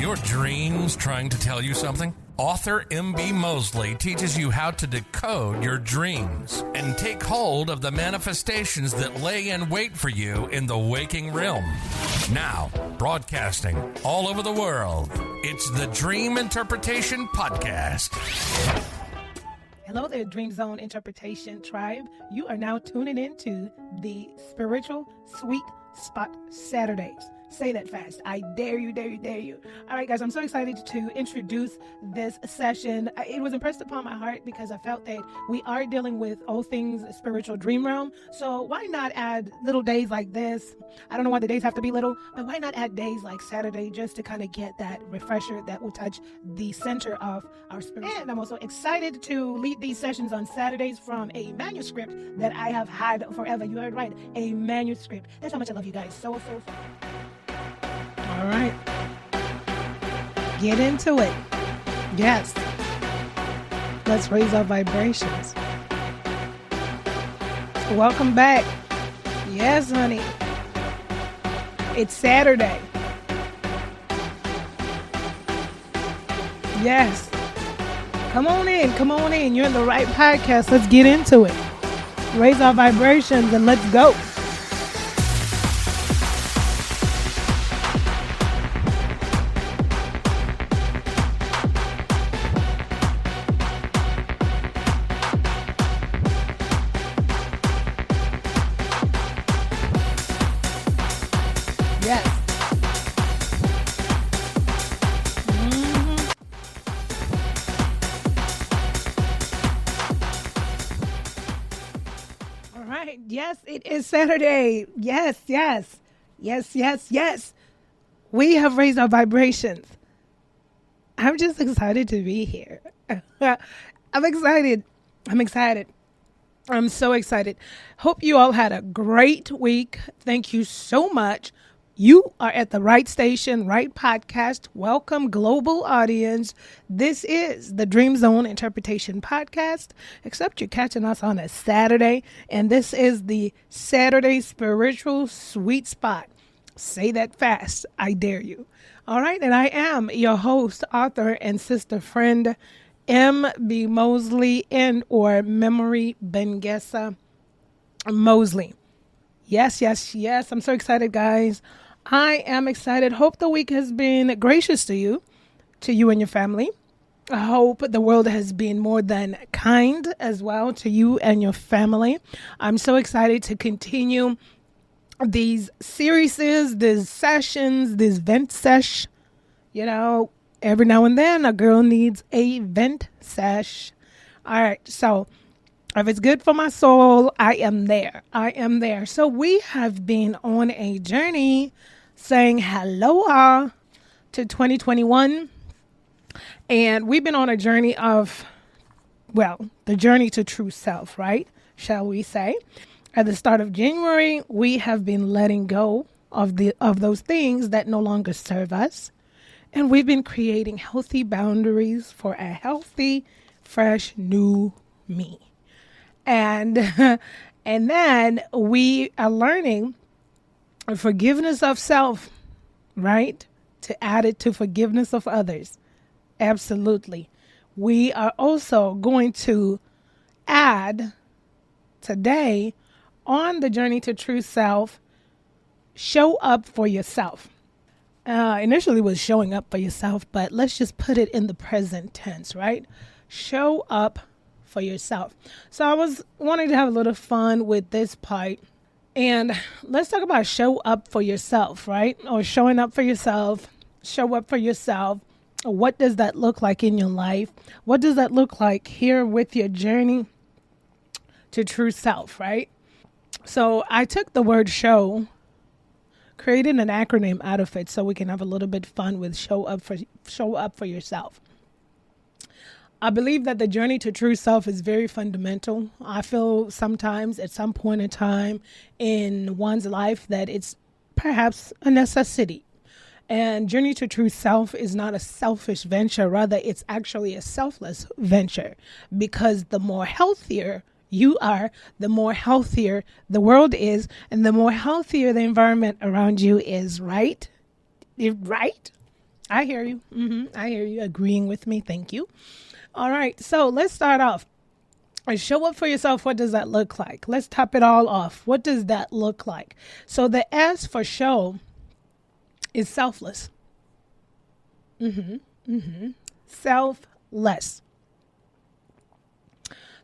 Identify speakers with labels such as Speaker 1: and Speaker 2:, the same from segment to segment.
Speaker 1: your dreams trying to tell you something? Author M.B. Mosley teaches you how to decode your dreams and take hold of the manifestations that lay in wait for you in the waking realm. Now, broadcasting all over the world, it's the Dream Interpretation Podcast.
Speaker 2: Hello there, Dream Zone Interpretation Tribe. You are now tuning into the Spiritual Sweet Spot Saturdays. Say that fast. I dare you, dare you, dare you. All right, guys, I'm so excited to introduce this session. It was impressed upon my heart because I felt that we are dealing with all things spiritual dream realm. So why not add little days like this? I don't know why the days have to be little, but why not add days like Saturday just to kind of get that refresher that will touch the center of our spirit. And I'm also excited to lead these sessions on Saturdays from a manuscript that I have had forever. You heard right, a manuscript. That's how much I love you guys. So. All right. Get into it. Yes. Let's raise our vibrations. Welcome back. Yes, honey. It's Saturday. Yes. Come on in. Come on in. You're in the right podcast. Let's get into it. Raise our vibrations and let's go. Yes, it is Saturday. Yes. We have raised our vibrations. I'm just excited to be here. I'm excited. I'm so excited. Hope you all had a great week. Thank you so much. You are at the right station, right podcast. Welcome, global audience. This is the Dream Zone Interpretation Podcast, except you're catching us on a Saturday, and this is the Saturday Spiritual Sweet Spot. Say that fast. I dare you. All right, and I am your host, author, and sister friend, M.B. Mosley, or Memory Bengessa Mosley. Yes. I'm so excited, guys. I am excited. Hope the week has been gracious to you and your family. I hope the world has been more than kind as well to you and your family. I'm so excited to continue these series, these sessions, this vent sesh. You know, every now and then a girl needs a vent sesh. All right, so if it's good for my soul, I am there. So we have been on a journey saying hello to 2021. And we've been on a journey of, the journey to true self, right? Shall we say? At the start of January, we have been letting go of those things that no longer serve us. And we've been creating healthy boundaries for a healthy, fresh, new me. And then we are learning forgiveness of self, right? To add it to forgiveness of others. Absolutely. We are also going to add today on the journey to true self, show up for yourself. Initially was showing up for yourself, but let's just put it in the present tense, right? Show up for yourself. So I was wanting to have a little fun with this part, and let's talk about show up for yourself, right? Or showing up for yourself, show up for yourself. What does that look like in your life? What does that look like here with your journey to true self, right? So I took the word show, created an acronym out of it so we can have a little bit fun with show up for yourself. I believe that the journey to true self is very fundamental. I feel sometimes at some point in time in one's life that it's perhaps a necessity. And journey to true self is not a selfish venture. Rather, it's actually a selfless venture, because the more healthier you are, the more healthier the world is, and the more healthier the environment around you is, right? Right? I hear you. I hear you agreeing with me. Thank you. All right. So let's start off. Show up for yourself. What does that look like? Let's top it all off. What does that look like? So the S for show is selfless. Selfless.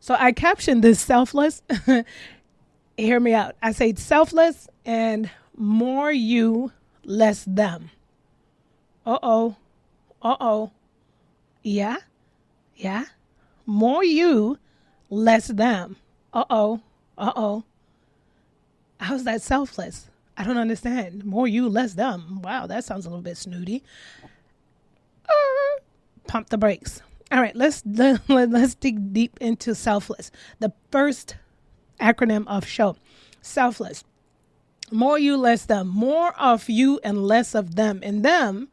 Speaker 2: So I captioned this selfless. Hear me out. I say selfless and more you, less them. Uh-oh. Uh-oh. Yeah. Yeah. More you, less them. Uh-oh. Uh-oh. How's that selfless? I don't understand. More you, less them. Wow, that sounds a little bit snooty. Pump the brakes. All right, let's dig deep into selfless. The first acronym of show. Selfless. More you, less them. More of you and less of them. And them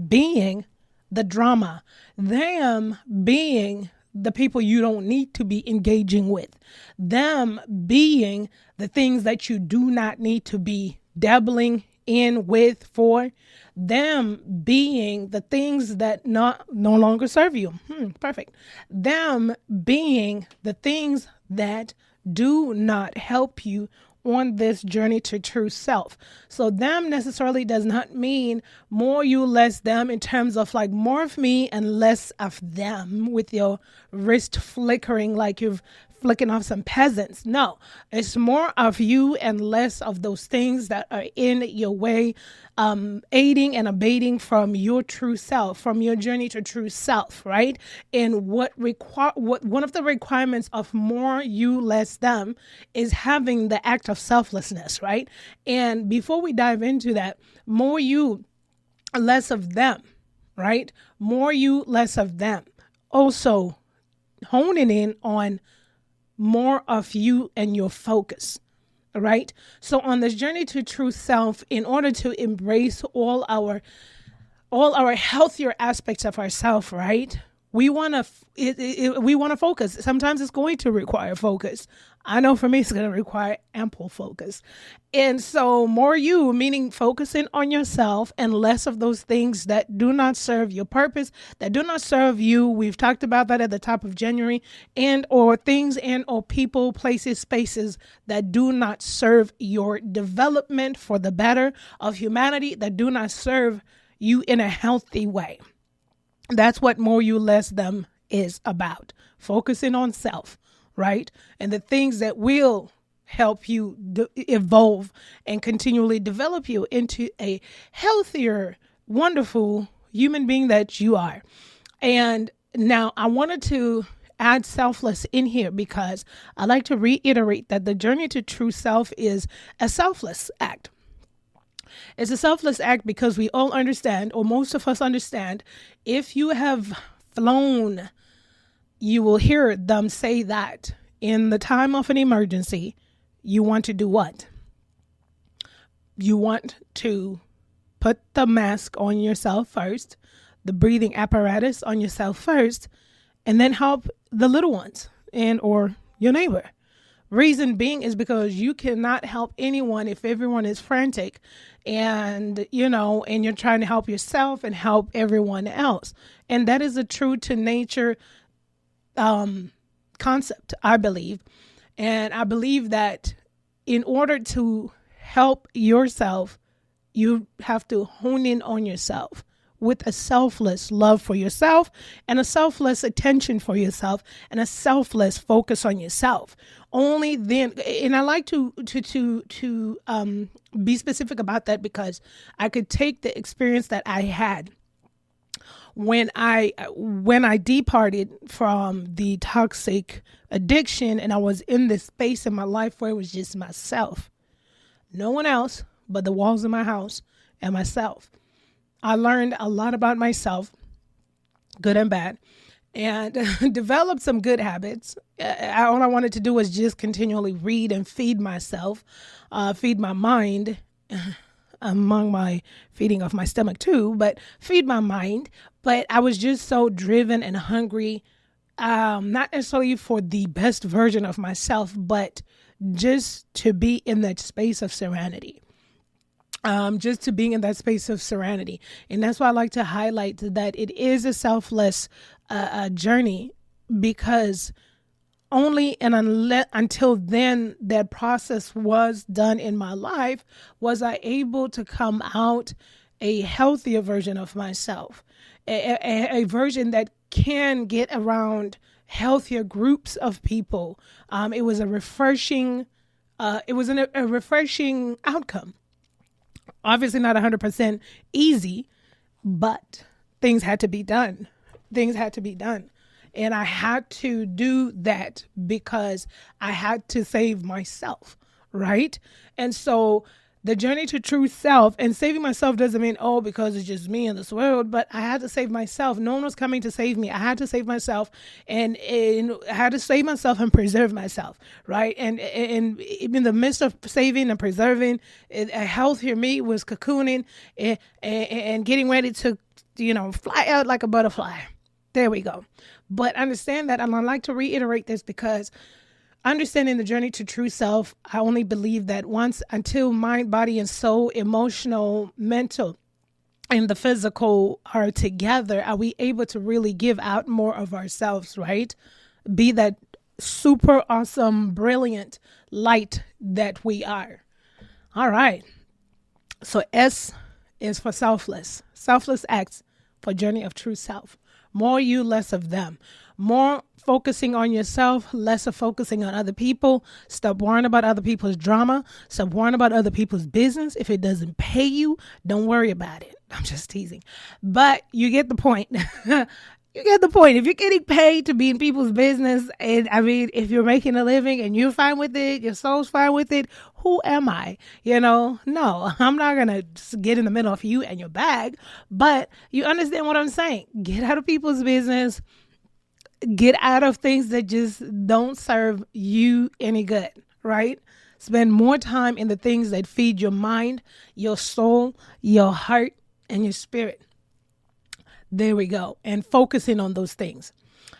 Speaker 2: being the drama. Them being the people you don't need to be engaging with. Them being the things that you do not need to be dabbling in with for. Them being the things that no longer serve you. Perfect. Them being the things that do not help you on this journey to true self. So them necessarily does not mean more you, less them in terms of like more of me and less of them with your wrist flickering like you've flicking off some peasants. No, it's more of you and less of those things that are in your way, aiding and abating from your true self, from your journey to true self, right? And what one of the requirements of more you, less them is having the act of selflessness, right? And before we dive into that, more you, less of them, right? More you, less of them. Also honing in on more of you and your focus, right? So on this journey to true self, in order to embrace all our healthier aspects of ourself, right? We want to focus. Sometimes it's going to require focus. I know for me, it's going to require ample focus. And so more you, meaning focusing on yourself and less of those things that do not serve your purpose, that do not serve you. We've talked about that at the top of January, and or things and or people, places, spaces that do not serve your development for the better of humanity, that do not serve you in a healthy way. That's what more you, less them is about. Focusing on self, right? And the things that will help you evolve and continually develop you into a healthier, wonderful human being that you are. And now I wanted to add selfless in here because I like to reiterate that the journey to true self is a selfless act. It's a selfless act because we all understand, or most of us understand, if you have flown, you will hear them say that in the time of an emergency, you want to do what? You want to put the mask on yourself first, the breathing apparatus on yourself first, and then help the little ones and or your neighbor. Reason being is because you cannot help anyone if everyone is frantic and, and you're trying to help yourself and help everyone else. And that is a true to nature concept, I believe. And I believe that in order to help yourself, you have to hone in on yourself with a selfless love for yourself and a selfless attention for yourself and a selfless focus on yourself. Only then, and I like to be specific about that because I could take the experience that I had when I departed from the toxic addiction and I was in this space in my life where it was just myself, no one else but the walls of my house and myself. I learned a lot about myself, good and bad, and developed some good habits. All I wanted to do was just continually read and feed myself, feed my mind, among my feeding of my stomach too, but feed my mind. But I was just so driven and hungry, not necessarily for the best version of myself, but just to be in that space of serenity. just to being in that space of serenity. And that's why I like to highlight that it is a selfless journey, because only and until then that process was done in my life was I able to come out a healthier version of myself, a version that can get around healthier groups of people. It was a refreshing outcome. Obviously not 100% easy, but things had to be done. And I had to do that because I had to save myself, right? And so the journey to true self, and saving myself doesn't mean, because it's just me in this world, but I had to save myself. No one was coming to save me. I had to save myself, and I had to save myself and preserve myself, right? And in the midst of saving and preserving, a healthier me was cocooning and getting ready to, fly out like a butterfly. There we go. But understand that, and I like to reiterate this because understanding the journey to true self, I only believe that until mind, body, and soul, emotional, mental, and the physical are together, are we able to really give out more of ourselves, right? Be that super awesome, brilliant light that we are. All right. So S is for selfless. Selfless acts for journey of true self. More you, less of them. More focusing on yourself, less of focusing on other people. Stop worrying about other people's drama. Stop worrying about other people's business. If it doesn't pay you, don't worry about it. I'm just teasing. But you get the point. You get the point. If you're getting paid to be in people's business, and if you're making a living and you're fine with it, your soul's fine with it, who am I? No, I'm not going to get in the middle of you and your bag, but you understand what I'm saying. Get out of people's business. Get out of things that just don't serve you any good, right? Spend more time in the things that feed your mind, your soul, your heart, and your spirit. There we go. And focusing on those things.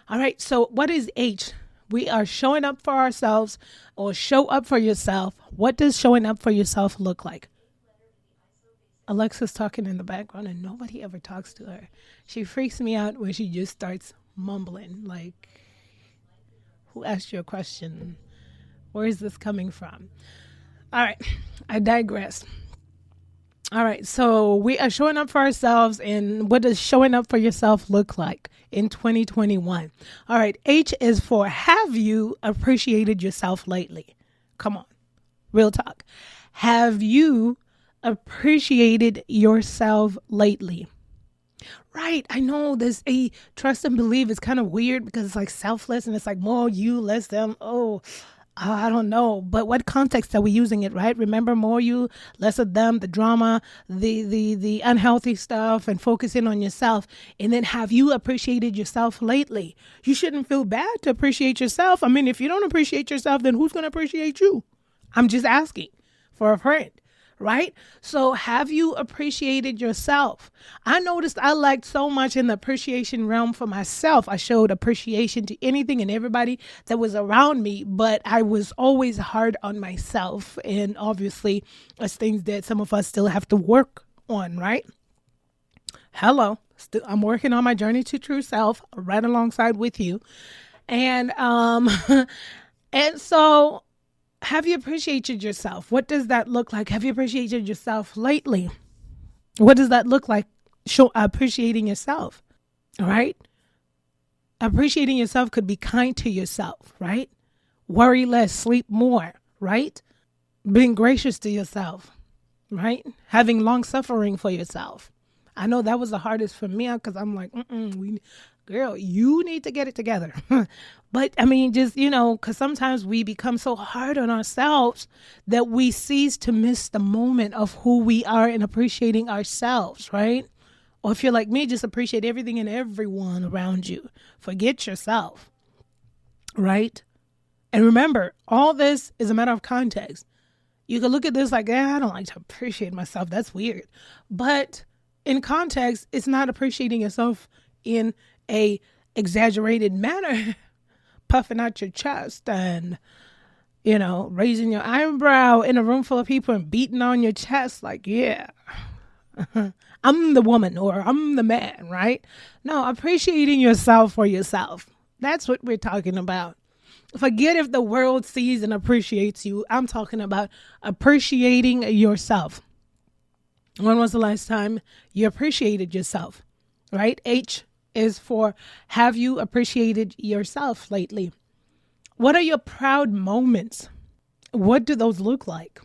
Speaker 2: All right. So what is H? We are showing up for ourselves, or show up for yourself. What does showing up for yourself look like? Alexa's talking in the background and nobody ever talks to her. She freaks me out when she just starts mumbling. Like, who asked you a question? Where is this coming from? All right. I digress. All right, so we are showing up for ourselves, and what does showing up for yourself look like in 2021? All right, H is for, have you appreciated yourself lately? Come on, real talk. Have you appreciated yourself lately? Right, I know this a trust and believe is kind of weird because it's like selfless and it's like more you, less them. I don't know, but what context are we using it, right? Remember, more you, less of them, the drama, the unhealthy stuff, and focusing on yourself. And then, have you appreciated yourself lately? You shouldn't feel bad to appreciate yourself. I mean, if you don't appreciate yourself, then who's going to appreciate you? I'm just asking for a friend. Right? So have you appreciated yourself? I noticed I liked so much in the appreciation realm for myself. I showed appreciation to anything and everybody that was around me, but I was always hard on myself. And obviously, it's things that some of us still have to work on, right? Hello. I'm working on my journey to true self right alongside with you. And, and so, have you appreciated yourself? What does that look like? Have you appreciated yourself lately? What does that look like? Appreciating yourself, right? Appreciating yourself could be kind to yourself, right? Worry less, sleep more, right? Being gracious to yourself, right? Having long suffering for yourself. I know that was the hardest for me because I'm like, girl, you need to get it together. But I mean, just, because sometimes we become so hard on ourselves that we cease to miss the moment of who we are and appreciating ourselves, right? Or if you're like me, just appreciate everything and everyone around you. Forget yourself, right? And remember, all this is a matter of context. You can look at this like, I don't like to appreciate myself. That's weird. But in context, it's not appreciating yourself in a exaggerated manner, puffing out your chest and raising your eyebrow in a room full of people and beating on your chest like, yeah, I'm the woman or I'm the man, right? No, appreciating yourself for yourself. That's what we're talking about. Forget if the world sees and appreciates you. I'm talking about appreciating yourself. When was the last time you appreciated yourself, right? H is for, have you appreciated yourself lately? What are your proud moments? What do those look like?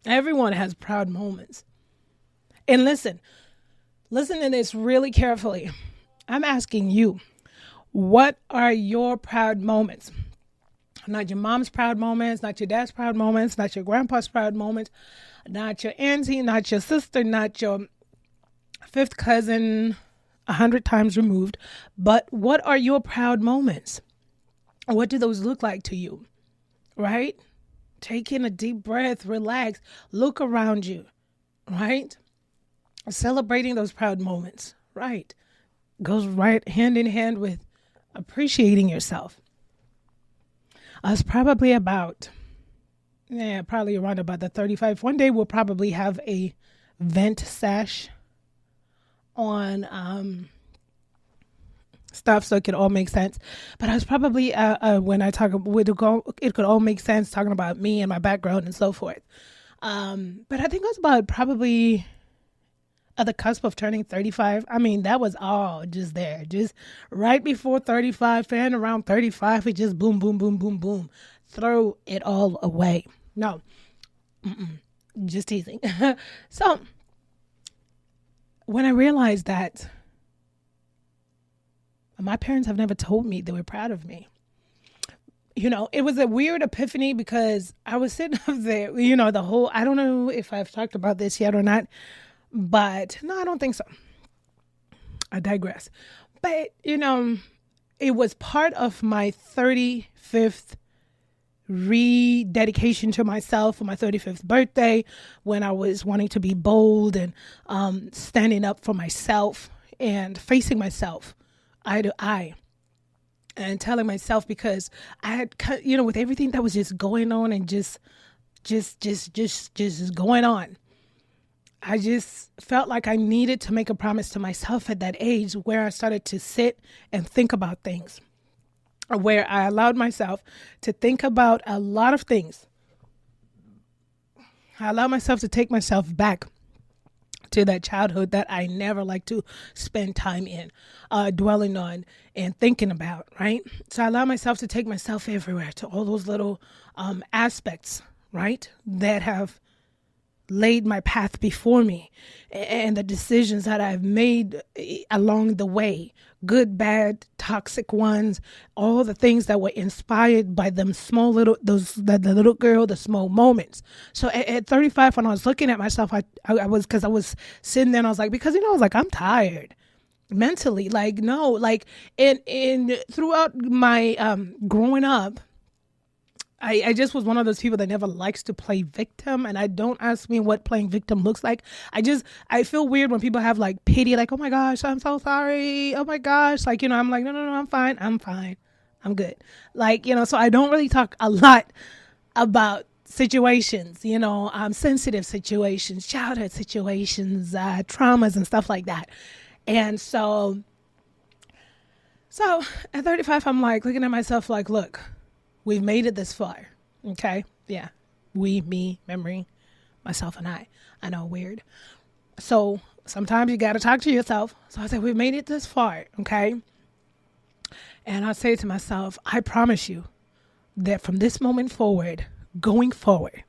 Speaker 2: Everyone has proud moments. And listen to this really carefully. I'm asking you, what are your proud moments? Not your mom's proud moments, not your dad's proud moments, not your grandpa's proud moments, not your auntie, not your sister, not your fifth cousin 100 times removed. But what are your proud moments? What do those look like to you? Right? Take in a deep breath, relax, look around you, right? Celebrating those proud moments, right? Goes right hand in hand with appreciating yourself. I was probably probably around about the 35. One day we'll probably have a vent sash on stuff so it could all make sense. But I was probably when I talk, it could all make sense talking about me and my background and so forth. But I think I was about probably at the cusp of turning 35. I mean, that was all just there, just right before 35, and around 35, it just boom, boom, boom, boom, boom, throw it all away. No, just teasing. So when I realized that my parents have never told me they were proud of me, it was a weird epiphany because I was sitting up there, the whole, I don't know if I've talked about this yet or not, but no, I don't think so. I digress. But, it was part of my 35th rededication to myself for my 35th birthday, when I was wanting to be bold and standing up for myself and facing myself eye to eye and telling myself, because I had, with everything that was just going on and just going on, I just felt like I needed to make a promise to myself at that age, where I started to sit and think about things, where I allowed myself to think about a lot of things. I allowed myself to take myself back to that childhood that I never like to spend time in, dwelling on and thinking about, right? So I allowed myself to take myself everywhere, to all those little aspects, right, that have laid my path before me, and the decisions that I've made along the way, good, bad, toxic ones, all the things that were inspired by them small little, the little girl, the small moments. So at 35, when I was looking at myself, I was sitting there and I was like, because, I was like, I'm tired mentally. Like, no, like in throughout my growing up, I just was one of those people that never likes to play victim. And don't ask me what playing victim looks like. I feel weird when people have like pity, like, oh my gosh, I'm so sorry. Oh my gosh. Like, I'm like, no, I'm fine. I'm good. Like, so I don't really talk a lot about situations, sensitive situations, childhood situations, traumas and stuff like that. And so at 35, I'm like looking at myself like, look, we've made it this far. Okay. Yeah. We, me, memory, myself and I. I know, weird. So sometimes you got to talk to yourself. So I said, we've made it this far. Okay. And I say to myself, I promise you that from this moment forward, going forward,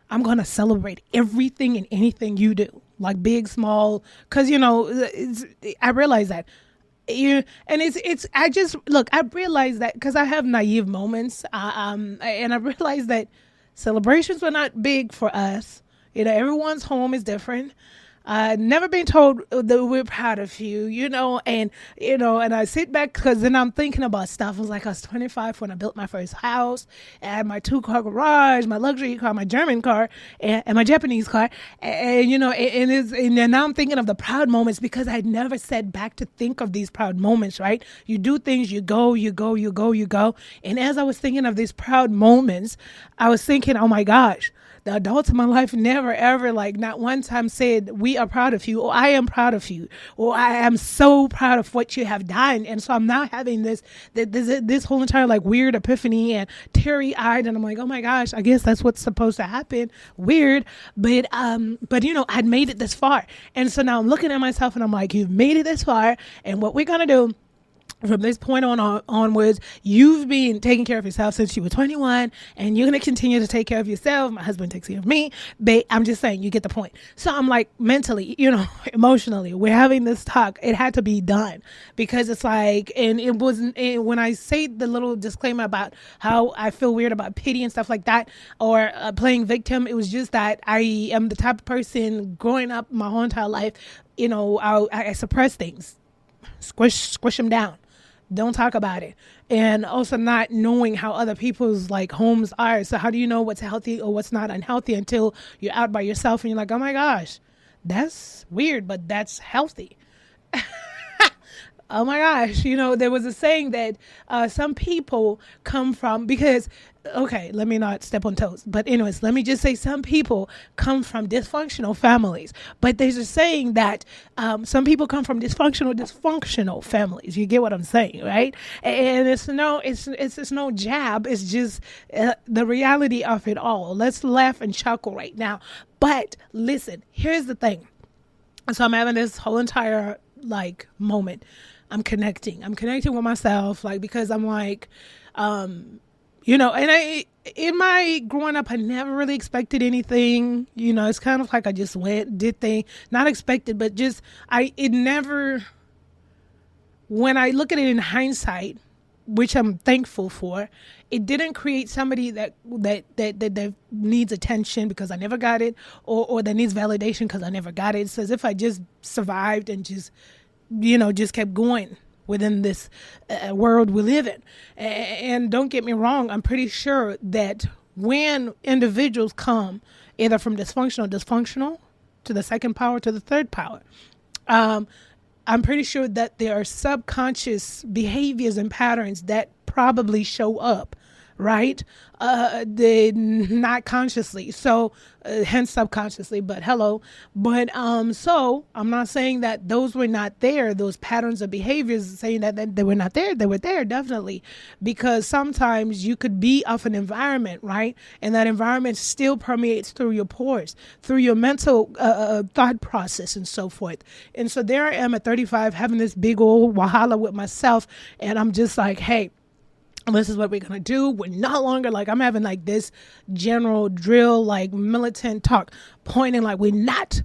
Speaker 2: I'm going to celebrate everything and anything you do, like big, small, because, I realize that. I realized that because I have naive moments, and I realized that celebrations were not big for us. Everyone's home is different. Never been told that we're proud of you, and I sit back because then I'm thinking about stuff. I was like, I was 25 when I built my first house. I had my 2-car garage, my luxury car, my German car, and my Japanese car, and now I'm thinking of the proud moments because I'd never sat back to think of these proud moments. Right? You do things, you go, and as I was thinking of these proud moments, I was thinking, oh my gosh. The adults in my life never, ever, not one time said, we are proud of you, or I am proud of you, or I am so proud of what you have done. And so I'm now having this whole entire weird epiphany and teary-eyed, and I'm like, oh my gosh, I guess that's what's supposed to happen. Weird. But I'd made it this far. And so now I'm looking at myself and I'm like, you've made it this far. And what we're going to do from this point onwards, you've been taking care of yourself since you were 21, and you're going to continue to take care of yourself. My husband takes care of me, but I'm just saying, you get the point. So I'm like, mentally, emotionally, we're having this talk. It had to be done because it's like, and it wasn't, and when I say the little disclaimer about how I feel weird about pity and stuff like that, or playing victim, it was just that I am the type of person growing up my whole entire life, I suppress things, squish them down. Don't talk about it. And also not knowing how other people's homes are. So how do you know what's healthy or what's not unhealthy until you're out by yourself and you're like, oh my gosh, that's weird, but that's healthy. Oh my gosh, there was a saying that some people come from, because, okay, let me not step on toes. But anyways, let me just say some people come from dysfunctional families. But there's a saying that some people come from dysfunctional families. You get what I'm saying, right? And it's no jab. It's just the reality of it all. Let's laugh and chuckle right now. But listen, here's the thing. So I'm having this whole entire moment. I'm connecting with myself, because I'm and in my growing up, I never really expected anything. It's kind of I just did things, not expected, but just, when I look at it in hindsight, which I'm thankful for, it didn't create somebody that needs attention because I never got it, or that needs validation because I never got it. It's as if I just survived and just kept going within this world we live in. And don't get me wrong, I'm pretty sure that when individuals come either from dysfunctional to the second power to the third power, I'm pretty sure that there are subconscious behaviors and patterns that probably show up, right? They not consciously, so hence subconsciously, but hello. But so I'm not saying that those were not there, those patterns of behaviors, saying that they were not there. They were there, definitely, because sometimes you could be of an environment, right? And that environment still permeates through your pores, through your mental thought process and so forth. And so there I am at 35 having this big old wahala with myself, and I'm just like, hey, this is what we're going to do. We're no longer I'm having this general drill, militant talk, pointing we're not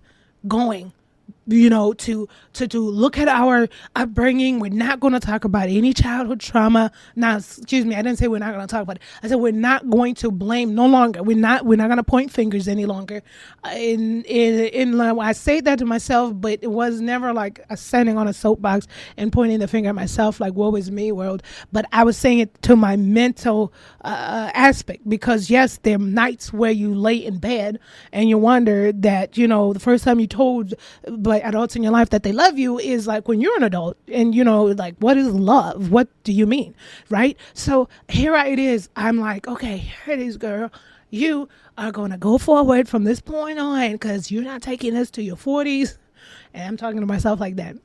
Speaker 2: going, to look at our upbringing. We're not going to talk about any childhood trauma. Now, excuse me, I didn't say we're not going to talk about it. I said we're not going to blame no longer. We're not going to point fingers any longer. I say that to myself, but it was never standing on a soapbox and pointing the finger at myself woe is me world. But I was saying it to my mental aspect, because yes, there are nights where you lay in bed and you wonder that, the first time you told adults in your life that they love you is when you're an adult, and what is love? What do you mean? Right? So here it is. I'm okay, here it is, girl. You are going to go forward from this point on, because you're not taking this to your 40s. And I'm talking to myself like that,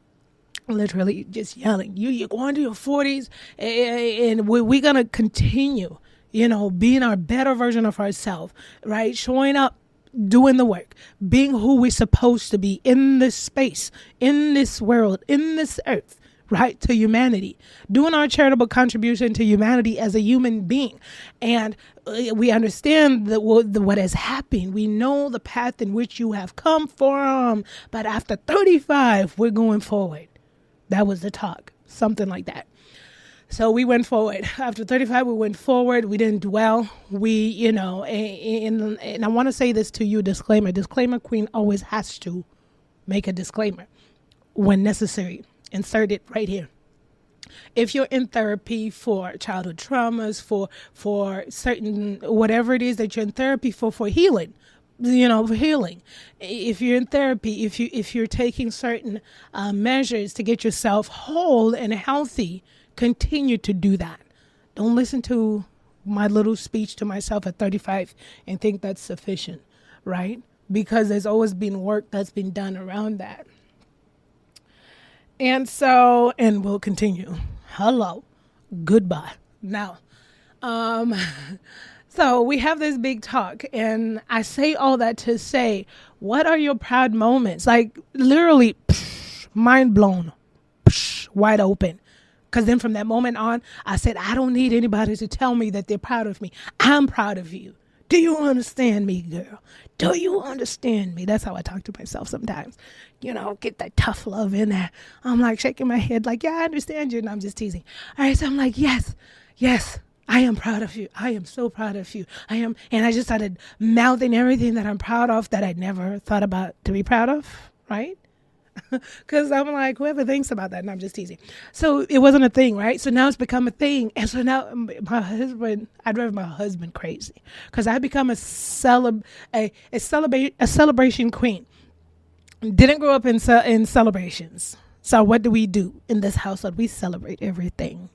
Speaker 2: literally just yelling, you're going to your 40s, and we're going to continue, being our better version of ourselves, right? Showing up, doing the work, being who we're supposed to be in this space, in this world, in this earth, right, to humanity, doing our charitable contribution to humanity as a human being. And we understand that what has happened. We know the path in which you have come from, but after 35, we're going forward. That was the talk, something like that. So we went forward. After 35, we went forward. We didn't dwell. And I want to say this to you, disclaimer queen always has to make a disclaimer when necessary. Insert it right here. If you're in therapy for childhood traumas, for certain, whatever it is that you're in therapy for healing, for healing. If you're in therapy, if you're taking certain measures to get yourself whole and healthy, continue to do that. Don't listen to my little speech to myself at 35 and think that's sufficient, right? Because there's always been work that's been done around that. And we'll continue. Hello. Goodbye. Now, so we have this big talk, and I say all that to say, what are your proud moments? Like, literally, mind blown, wide open. Because then from that moment on, I said, I don't need anybody to tell me that they're proud of me. I'm proud of you. Do you understand me, girl? Do you understand me? That's how I talk to myself sometimes. Get that tough love in there. I'm like shaking my head like, yeah, I understand you. And I'm just teasing. All right, so I'm like, yes, I am proud of you. I am so proud of you. I am. And I just started mouthing everything that I'm proud of that I never thought about to be proud of, right? Because I'm like, whoever thinks about that, and I'm just teasing. So it wasn't a thing, right? So now it's become a thing. And so now I drive my husband crazy because I become a celebration queen. Didn't grow up in celebrations. So what do we do in this household? We celebrate everything.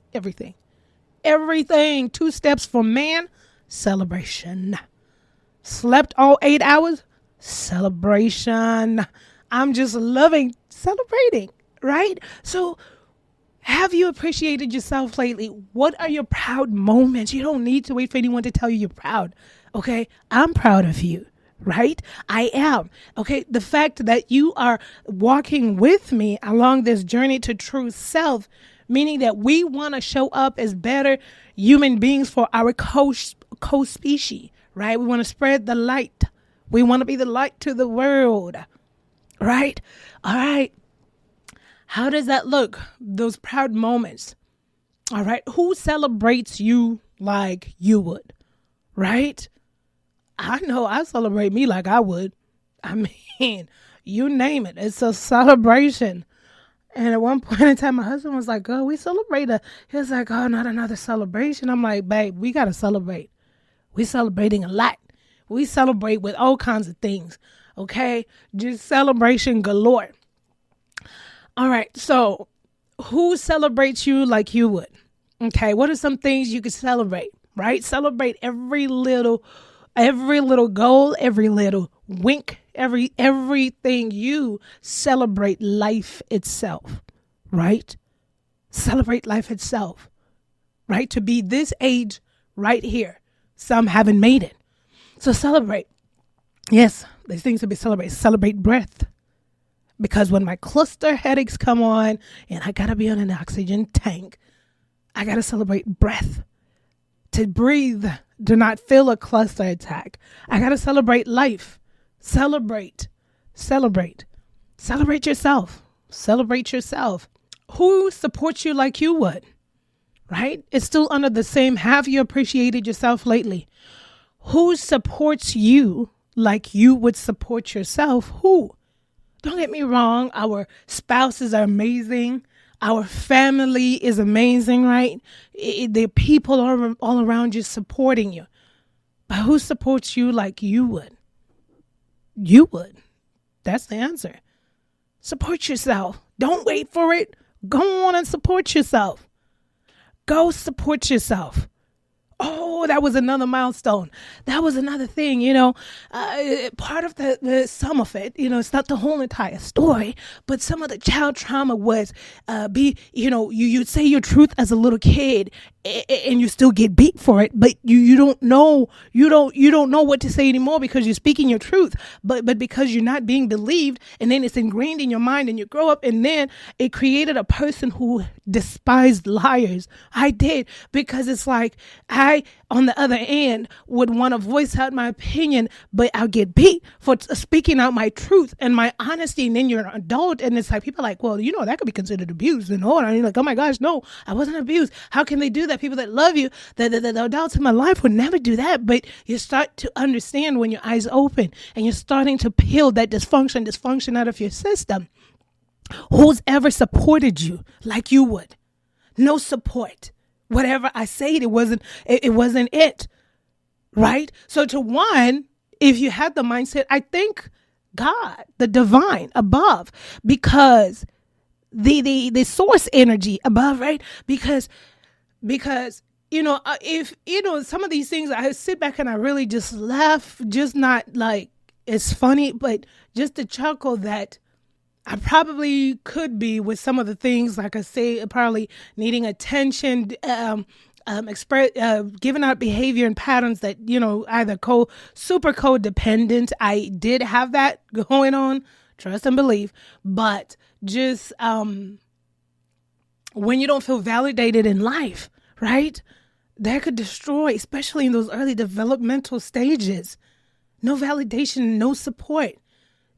Speaker 2: 2 steps for man, celebration. Slept all 8 hours, celebration. I'm just loving celebrating, right? So have you appreciated yourself lately? What are your proud moments? You don't need to wait for anyone to tell you you're proud, okay? I'm proud of you, right? I am, okay? The fact that you are walking with me along this journey to true self, meaning that we want to show up as better human beings for our co-species, right? We want to spread the light. We want to be the light to the world. Right? All right. How does that look? Those proud moments. All right. Who celebrates you like you would? Right? I know I celebrate me like I would. I mean, you name it. It's a celebration. And at one point in time, my husband was like, oh, we celebrate. He was like, oh, not another celebration. I'm like, babe, we got to celebrate. We're celebrating a lot. We celebrate with all kinds of things. Okay, just celebration galore. All right, so who celebrates you like you would? Okay, what are some things you could celebrate, right? Celebrate every little goal, every little wink, everything. You celebrate life itself, right? Celebrate life itself, right? To be this age right here. Some haven't made it. So celebrate. Yes, there's things to be celebrated. Celebrate breath. Because when my cluster headaches come on and I got to be on an oxygen tank, I got to celebrate breath. To breathe, do not feel a cluster attack. I got to celebrate life. Celebrate yourself. Celebrate yourself. Who supports you like you would? Right? It's still under the same, have you appreciated yourself lately? Who supports you like you would support yourself? Who? Don't get me wrong. Our spouses are amazing. Our family is amazing, right? The people are all around you supporting you. But who supports you like you would? You would. That's the answer. Support yourself. Don't wait for it. Go on and support yourself. Go support yourself. Oh, that was another milestone. That was another thing, part of the some of it, it's not the whole entire story, but some of the child trauma was you say your truth as a little kid and you still get beat for it, but you don't know what to say anymore because you're speaking your truth, but because you're not being believed, and then it's ingrained in your mind and you grow up, and then it created a person who despised liars. I did, because it's like I, on the other end, would want to voice out my opinion, but I'll get beat for speaking out my truth and my honesty. And then you're an adult, and it's like people are like, well, that could be considered abuse. And you're like, oh my gosh, no, I wasn't abused. How can they do that? that people that love you, the adults in my life would never do that. But you start to understand when your eyes open and you're starting to peel that dysfunction out of your system. Who's ever supported you like you would? No support. Whatever I said, it wasn't it. Right? So to one, if you had the mindset, I thank God, the divine above, because the source energy above, right? Because if some of these things, I sit back and I really just laugh, just not like it's funny, but just to chuckle that I probably could be with some of the things, like I say, probably needing attention, giving out behavior and patterns that, either super codependent. I did have that going on, trust and believe, but just when you don't feel validated in life, right? That could destroy, especially in those early developmental stages. No validation, no support.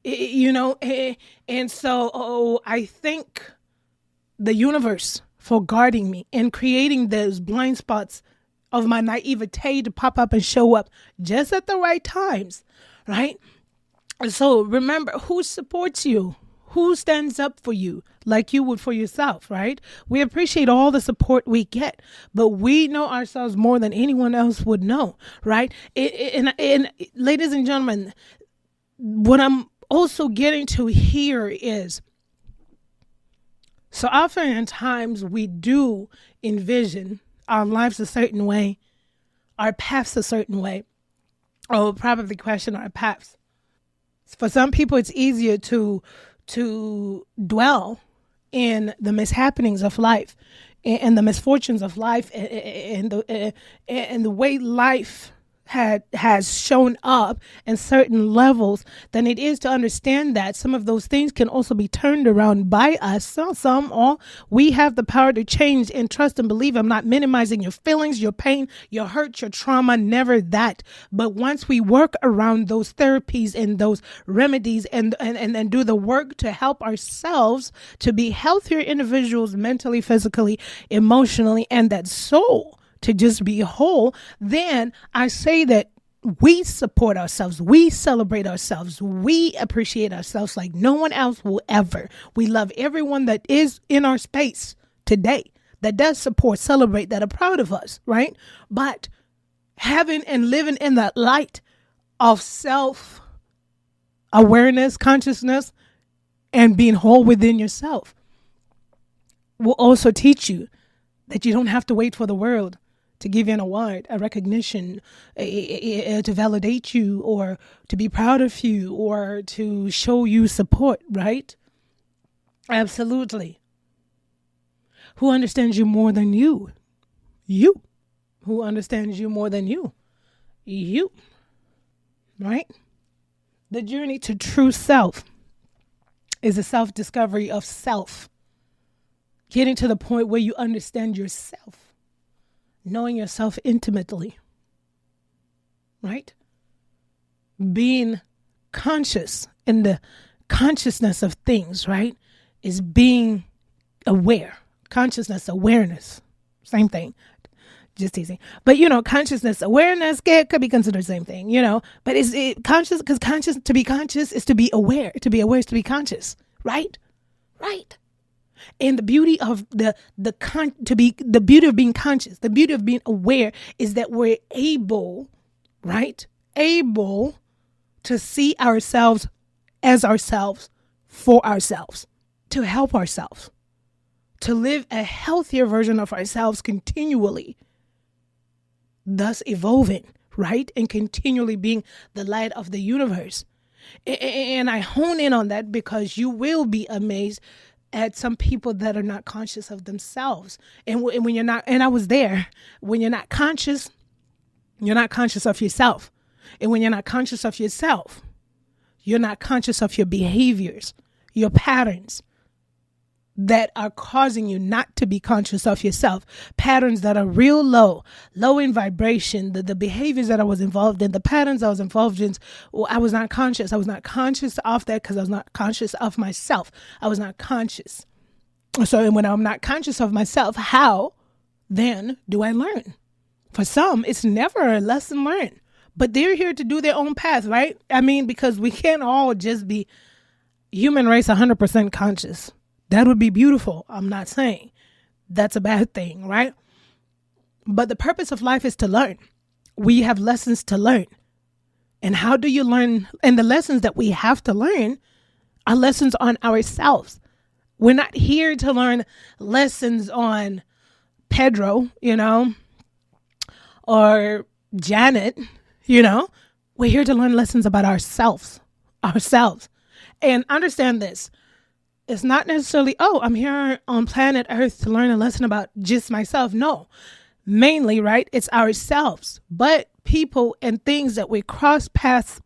Speaker 2: And so I thank the universe for guarding me and creating those blind spots of my naivete to pop up and show up just at the right times, right? So remember, who supports you? Who stands up for you like you would for yourself, right? We appreciate all the support we get, but we know ourselves more than anyone else would know, right? And ladies and gentlemen, what I'm also getting to here is, so often in times we do envision our lives a certain way, our paths a certain way, or probably question our paths. For some people, it's easier to dwell in the mishappenings of life and the misfortunes of life and the way life has shown up in certain levels than it is to understand that some of those things can also be turned around by us. Some all we have the power to change and trust and believe. I'm not minimizing your feelings, your pain, your hurt, your trauma, never that. But once we work around those therapies and those remedies and do the work to help ourselves to be healthier individuals mentally, physically, emotionally, and that soul to just be whole, then I say that we support ourselves, we celebrate ourselves, we appreciate ourselves like no one else will ever. We love everyone that is in our space today, that does support, celebrate, that are proud of us, right? But having and living in that light of self-awareness, consciousness, and being whole within yourself will also teach you that you don't have to wait for the world to give you an award, a recognition, to validate you or to be proud of you or to show you support, right? Absolutely. Who understands you more than you? You. Who understands you more than you? You. Right? The journey to true self is a self-discovery of self. Getting to the point where you understand yourself. Knowing yourself intimately, right? Being conscious in the consciousness of things, right? Is being aware. Consciousness, awareness, same thing. Just teasing. But, consciousness, awareness could be considered the same thing, But it's conscious, because to be conscious is to be aware. To be aware is to be conscious, right? Right. And the beauty of the beauty of being conscious, the beauty of being aware is that we're able, right? Able to see ourselves as ourselves, for ourselves, to help ourselves, to live a healthier version of ourselves continually, thus evolving, right? And continually being the light of the universe. And I hone in on that because you will be amazed at some people that are not conscious of themselves. And when you're not, and I was there, when you're not conscious of yourself. And when you're not conscious of yourself, you're not conscious of your behaviors, your patterns that are causing you not to be conscious of yourself. Patterns that are real low in vibration, the behaviors that I was involved in, the patterns I was involved in, I was not conscious. I was not conscious of that because I was not conscious of myself. I was not conscious. So when I'm not conscious of myself, how then do I learn. For some, it's never a lesson learned, but they're here to do their own path, right? I mean, because we can't all just be human race 100% conscious. That would be beautiful. I'm not saying that's a bad thing, right? But the purpose of life is to learn. We have lessons to learn. And how do you learn? And the lessons that we have to learn are lessons on ourselves. We're not here to learn lessons on Pedro, or Janet, We're here to learn lessons about ourselves. And understand this. It's not necessarily, I'm here on planet Earth to learn a lesson about just myself. No, mainly, right? It's ourselves. But people and things that we cross paths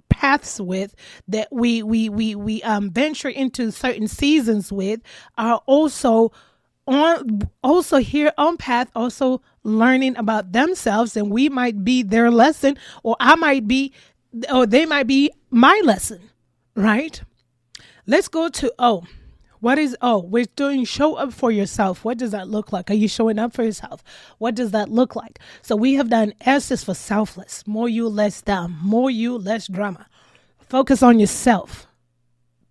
Speaker 2: with, that we venture into certain seasons with, are also here on path, also learning about themselves, and we might be their lesson, or they might be my lesson, right? Let's go to O. What is O? We're doing show up for yourself. What does that look like? Are you showing up for yourself? What does that look like? So we have done S is for selfless. More you, less them. More you, less drama. Focus on yourself.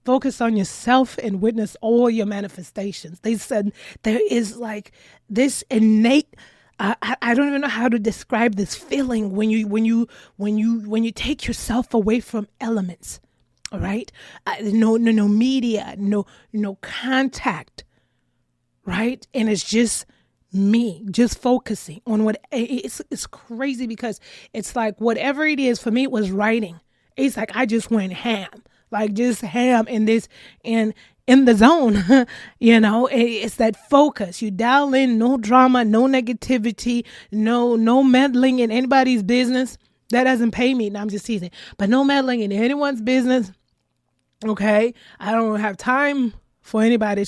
Speaker 2: Focus on yourself and witness all your manifestations. They said there is like this innate, I don't even know how to describe this feeling when you take yourself away from elements. All right. No media, no contact. Right. And it's just me, just focusing on what it's crazy, because it's like whatever it is for me, it was writing. It's like I just went ham, like just ham in this in the zone. It's that focus. You dial in, no drama, no negativity, no meddling in anybody's business. That doesn't pay me. No, I'm just teasing. But no meddling in anyone's business. Okay. I don't have time for anybody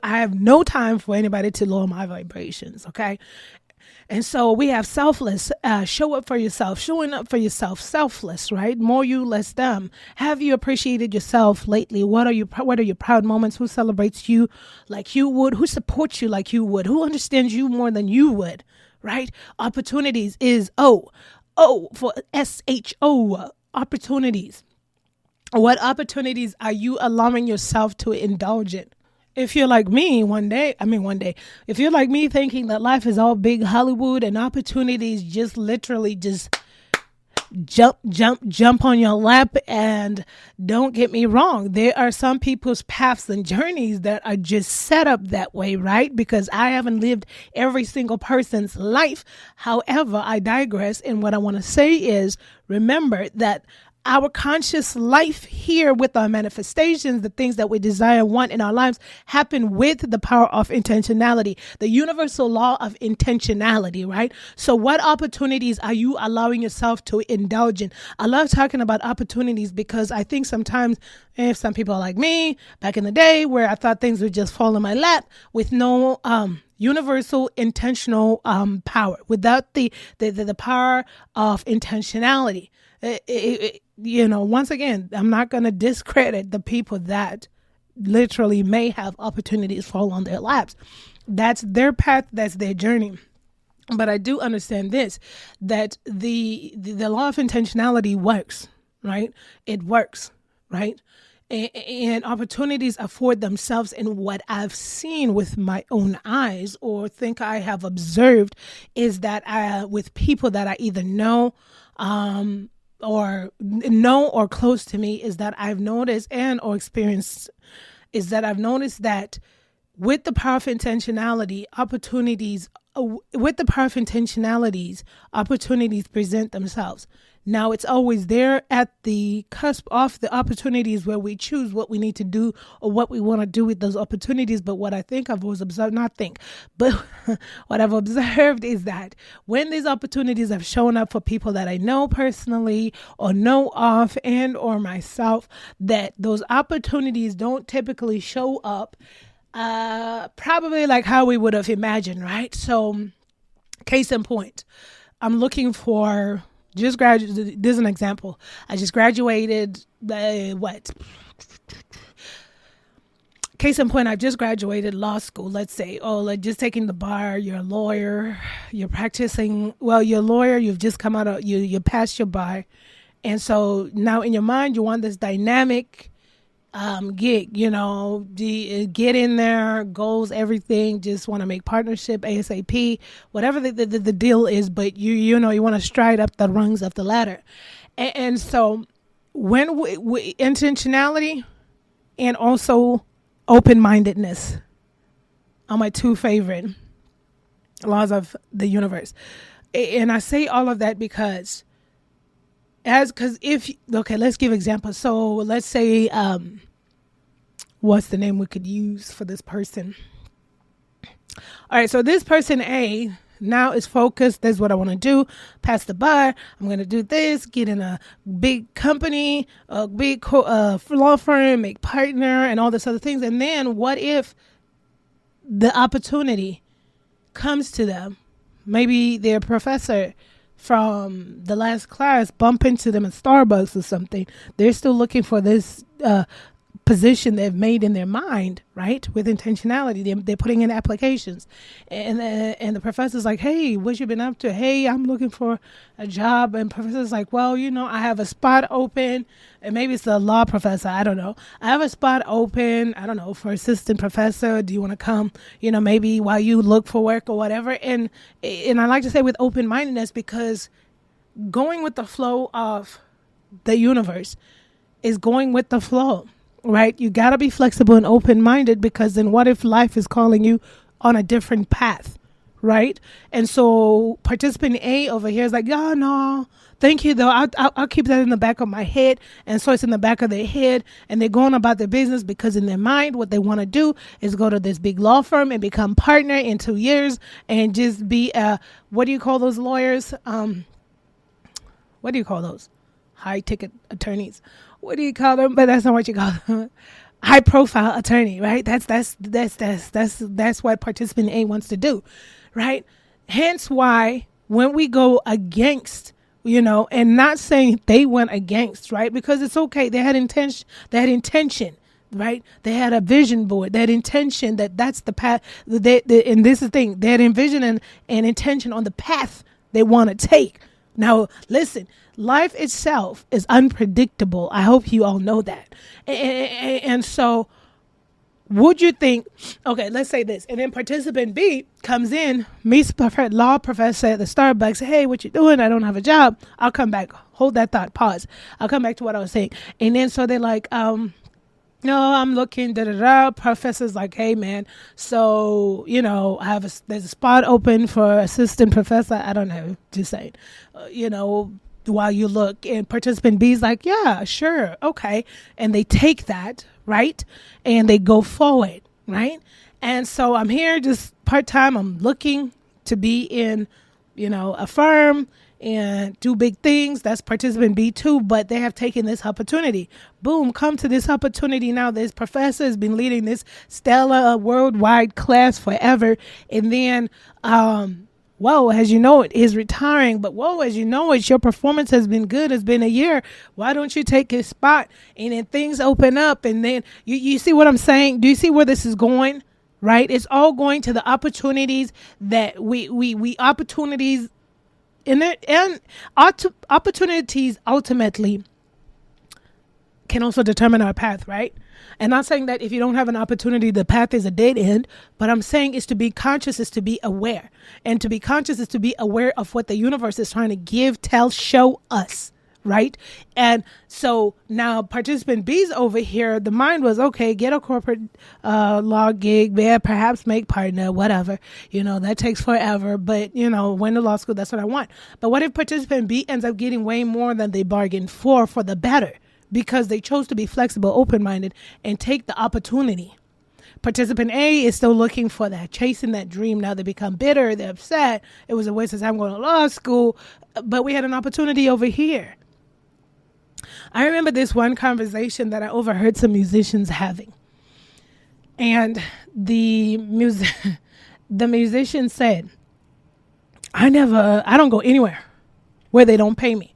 Speaker 2: I have no time for anybody to lower my vibrations. Okay. And so we have selfless, show up for yourself, showing up for yourself, selfless, right? More you, less them. Have you appreciated yourself lately? What are your proud moments? Who celebrates you like you would? Who supports you like you would? Who understands you more than you would, right? Opportunities is O for SHO, opportunities. What opportunities are you allowing yourself to indulge in? If you're like me if you're like me thinking that life is all big Hollywood and opportunities just literally just jump on your lap, and don't get me wrong, there are some people's paths and journeys that are just set up that way, right? Because I haven't lived every single person's life. However, I digress. And what I want to say is, remember that our conscious life here with our manifestations, the things that we desire and want in our lives, happen with the power of intentionality, the universal law of intentionality, right? So what opportunities are you allowing yourself to indulge in? I love talking about opportunities because I think sometimes, if some people are like me back in the day, where I thought things would just fall in my lap with no universal intentional power, without the power of intentionality. Once again, I'm not going to discredit the people that literally may have opportunities fall on their laps. That's their path. That's their journey. But I do understand this, that the law of intentionality works, right? It works, right? And opportunities afford themselves. And what I've seen with my own eyes, or think I have observed, is that with people that I either know, or close to me, is that I've noticed or experienced is that I've noticed that with the power of intentionality, opportunities present themselves. Now, it's always there at the cusp of the opportunities where we choose what we need to do or what we want to do with those opportunities. But what I think I've always observed, what I've observed is that when these opportunities have shown up for people that I know personally or know of, and or myself, that those opportunities don't typically show up probably like how we would have imagined, right? So, case in point, I'm looking for... This is an example. I just graduated, case in point, I've just graduated law school, let's say, like just taking the bar, you're a lawyer, you're practicing, you're a lawyer, you've just come out of, you passed your bar. And so now in your mind, you want this dynamic gig, get in there, goals, everything, just want to make partnership, ASAP, whatever the deal is, but you want to stride up the rungs of the ladder. And so when we intentionality and also open-mindedness are my two favorite laws of the universe. And I say all of that because let's give examples. So let's say, what's the name we could use for this person? All right. So this person A now is focused. That's what I want to do. Pass the bar. I'm going to do this, get in a big company, a big law firm, make partner and all this other things. And then what if the opportunity comes to them? Maybe their professor from the last class bump into them at Starbucks or something. They're still looking for this position they've made in their mind, right? With intentionality, they're putting in applications, and the professor's like, "Hey, what you been up to?" "Hey, I'm looking for a job." And professor's like, "Well, I have a spot open," and maybe it's the law professor. I don't know. "I have a spot open. I don't know, for assistant professor. Do you want to come? Maybe while you look for work or whatever." And I like to say with open-mindedness, because going with the flow of the universe is going with the flow. Right? You got to be flexible and open-minded, because then what if life is calling you on a different path? Right? And so participant A over here is like, "Oh, no, thank you, though. I'll keep that in the back of my head." And so it's in the back of their head, and they're going about their business, because in their mind, what they want to do is go to this big law firm and become partner in 2 years and just be what do you call those lawyers? What do you call those? High ticket attorneys. What do you call them? But that's not what you call them. High profile attorney, right? That's what participant A wants to do, right? Hence why when we go against, and not saying they went against, right? Because it's okay. They had intention, right? They had a vision board, that intention, that's the path. And this is the thing, they had envision and intention on the path they want to take. Now, listen, life itself is unpredictable. I hope you all know that. And so would you think, okay, let's say this, and then participant B comes in, meets law professor at the Starbucks, "Hey, what you doing? I don't have a job." I'll come back. Hold that thought. Pause. I'll come back to what I was saying. And then so they're like, "No, I'm looking, da-da-da." Professor's like, "Hey, man, so, there's a spot open for assistant professor." I don't know, just saying, while you look. And participant B is like, "Yeah, sure, okay." And they take that, right? And they go forward, right? And so I'm here just part-time. I'm looking to be in, a firm and do big things. That's participant B2, but they have taken this opportunity. Boom, come to this opportunity now. This professor has been leading this stellar worldwide class forever. And then, as you know it, is retiring. But as you know it, your performance has been good. It's been a year. Why don't you take his spot? And then things open up. And then you see what I'm saying? Do you see where this is going? Right? It's all going to the opportunities that we opportunities in it, and opportunities ultimately can also determine our path, right? And not saying that if you don't have an opportunity, the path is a dead end, but I'm saying is to be conscious is to be aware. And to be conscious is to be aware of what the universe is trying to give, tell, show us, right? And so now participant B's over here, the mind was, okay, get a corporate law gig, perhaps make partner, whatever, that takes forever, but went to law school, that's what I want. But what if participant B ends up getting way more than they bargained for the better, because they chose to be flexible, open-minded, and take the opportunity? Participant A is still looking for that, chasing that dream. Now they become bitter, they're upset. It was a waste of time going to law school, but we had an opportunity over here. I remember this one conversation that I overheard some musicians having. And the musician said, I don't go anywhere where they don't pay me.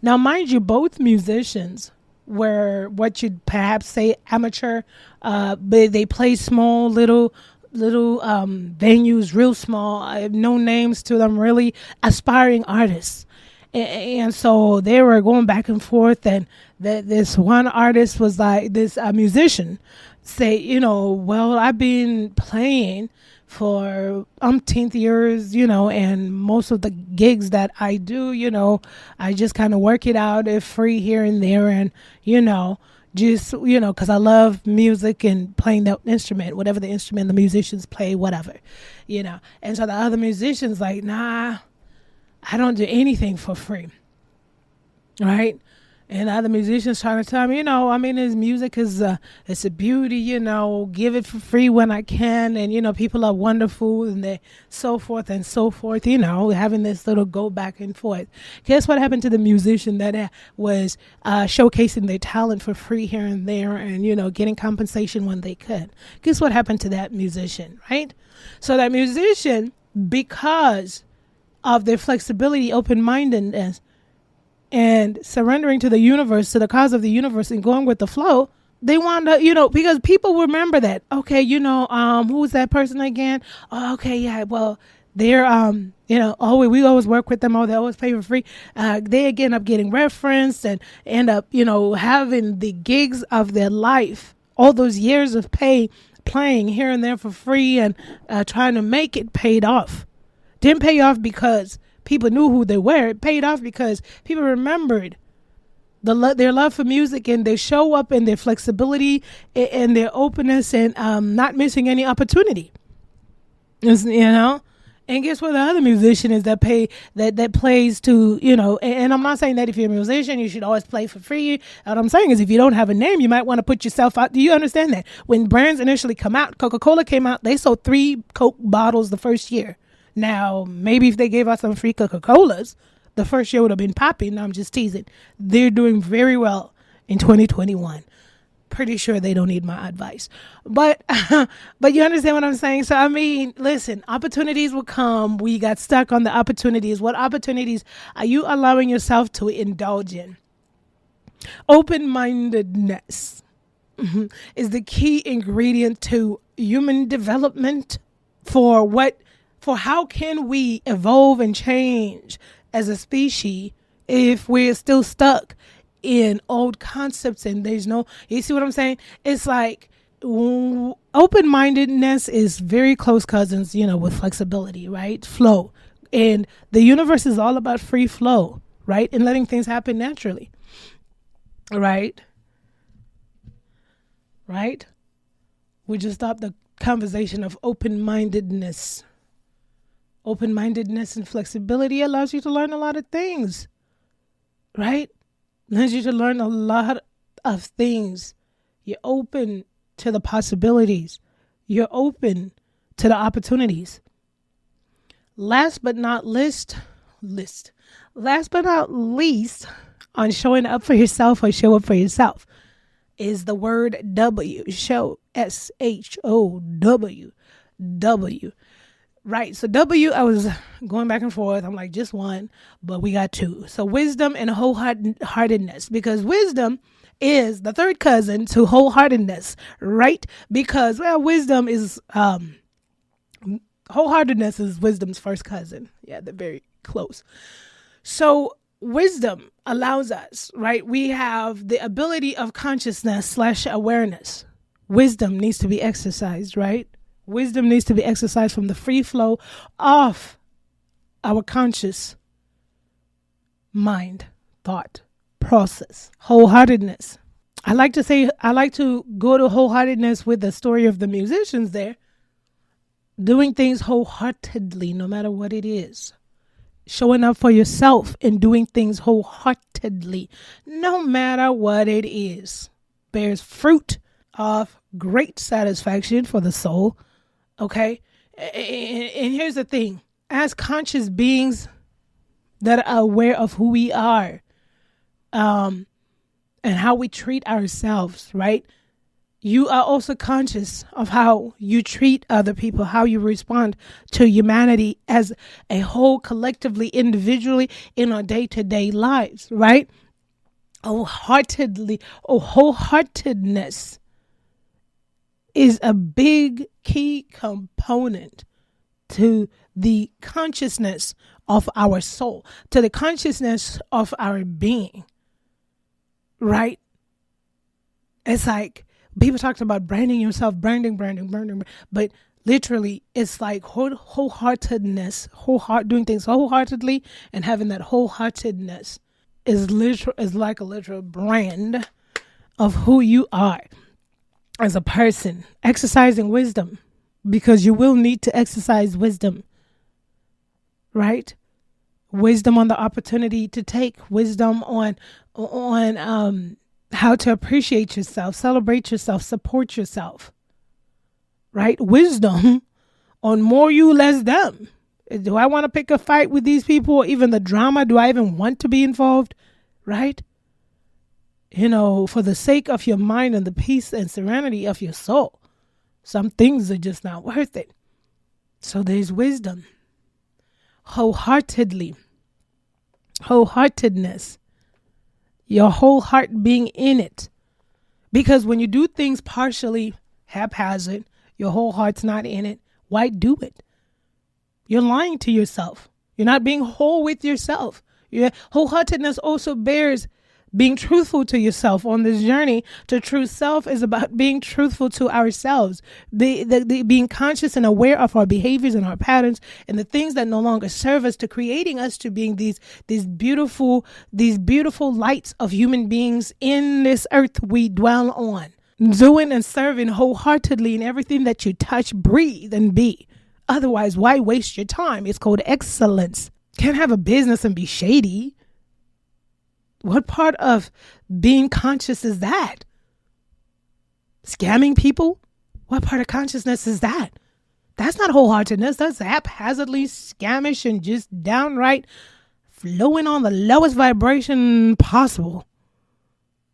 Speaker 2: Now, mind you, both musicians were what you'd perhaps say amateur, but they play small little venues, real small. I have no names to them, really aspiring artists. And so they were going back and forth, and this one artist was like, this musician say, well, I've been playing for umpteenth years, and most of the gigs that I do, I just kind of work it out if free here and there, and just because I love music and playing the instrument, whatever the instrument the musicians play, whatever, and so the other musicians like, nah, I don't do anything for free, right? And other musicians trying to tell me, his music is it's a beauty, give it for free when I can, and people are wonderful, and they so forth and so forth, having this little go back and forth. Guess what happened to the musician that was showcasing their talent for free here and there, and getting compensation when they could? Guess what happened to that musician, right? So that musician, because of their flexibility, open-mindedness, and surrendering to the universe, to the cause of the universe, and going with the flow, they want to, because people remember that. Okay, who's that person again? Oh, okay, yeah, well, they're, we always work with them. Oh, they always pay for free. They again end up getting referenced and end up, having the gigs of their life, all those years of playing here and there for free, and trying to make it paid off. Didn't pay off because people knew who they were. It paid off because people remembered their love for music, and they show up in their flexibility and their openness, and not missing any opportunity. And guess what? The other musician is that plays to, and I'm not saying that if you're a musician, you should always play for free. What I'm saying is, if you don't have a name, you might want to put yourself out. Do you understand that? When brands initially come out, Coca-Cola came out, they sold 3 Coke bottles the first year. Now, maybe if they gave us some free Coca-Colas, the first year would have been popping. No, I'm just teasing. They're doing very well in 2021. Pretty sure they don't need my advice. But you understand what I'm saying? So, listen, opportunities will come. We got stuck on the opportunities. What opportunities are you allowing yourself to indulge in? Open-mindedness is the key ingredient to human development. For how can we evolve and change as a species if we're still stuck in old concepts and there's no, you see what I'm saying? It's like open-mindedness is very close cousins, with flexibility, right? Flow. And the universe is all about free flow, right? And letting things happen naturally, right? Right? We just stopped the conversation of open-mindedness. Open-mindedness and flexibility allows you to learn a lot of things, right? Allows you to learn a lot of things. You're open to the possibilities. You're open to the opportunities. Last but not least, on showing up for yourself or show up for yourself is the word W. Show, SHOW. W. Right. So W, I was going back and forth. I'm like, just one, but we got 2. So wisdom and wholeheartedness, because wisdom is the third cousin to wholeheartedness, right? Because, wisdom is, wholeheartedness is wisdom's first cousin. Yeah, they're very close. So wisdom allows us, right? We have the ability of consciousness / awareness. Wisdom needs to be exercised, right? Wisdom needs to be exercised from the free flow of our conscious mind, thought, process, wholeheartedness. I like to go to wholeheartedness with the story of the musicians there, doing things wholeheartedly, no matter what it is. Showing up for yourself and doing things wholeheartedly, no matter what it is, bears fruit of great satisfaction for the soul. Okay. And here's the thing, as conscious beings that are aware of who we are, and how we treat ourselves, right? You are also conscious of how you treat other people, how you respond to humanity as a whole, collectively, individually, in our day-to-day lives, right? wholeheartedness is a big key component to the consciousness of our soul, to the consciousness of our being, right? It's like people talked about branding yourself, branding, but literally it's like wholeheartedness, doing things wholeheartedly and having that wholeheartedness is like a literal brand of who you are as a person, exercising wisdom, because you will need to exercise wisdom, right? Wisdom on the opportunity to take, wisdom on how to appreciate yourself, celebrate yourself, support yourself, right? Wisdom on more you, less them. Do I want to pick a fight with these people, or even the drama? Do I even want to be involved, right? For the sake of your mind and the peace and serenity of your soul, some things are just not worth it. So there's wisdom. Wholeheartedness, your whole heart being in it. Because when you do things partially, haphazard, your whole heart's not in it, why do it? You're lying to yourself. You're not being whole with yourself. Your wholeheartedness also bears being truthful to yourself on this journey to true self is about being truthful to ourselves, the being conscious and aware of our behaviors and our patterns and the things that no longer serve us, to creating us to being these beautiful lights of human beings in this earth we dwell on, doing and serving wholeheartedly in everything that you touch, breathe, and be. Otherwise, why waste your time? It's called excellence. Can't have a business and be shady. What part of being conscious is that? Scamming people? What part of consciousness is that? That's not wholeheartedness. That's haphazardly scamish and just downright flowing on the lowest vibration possible.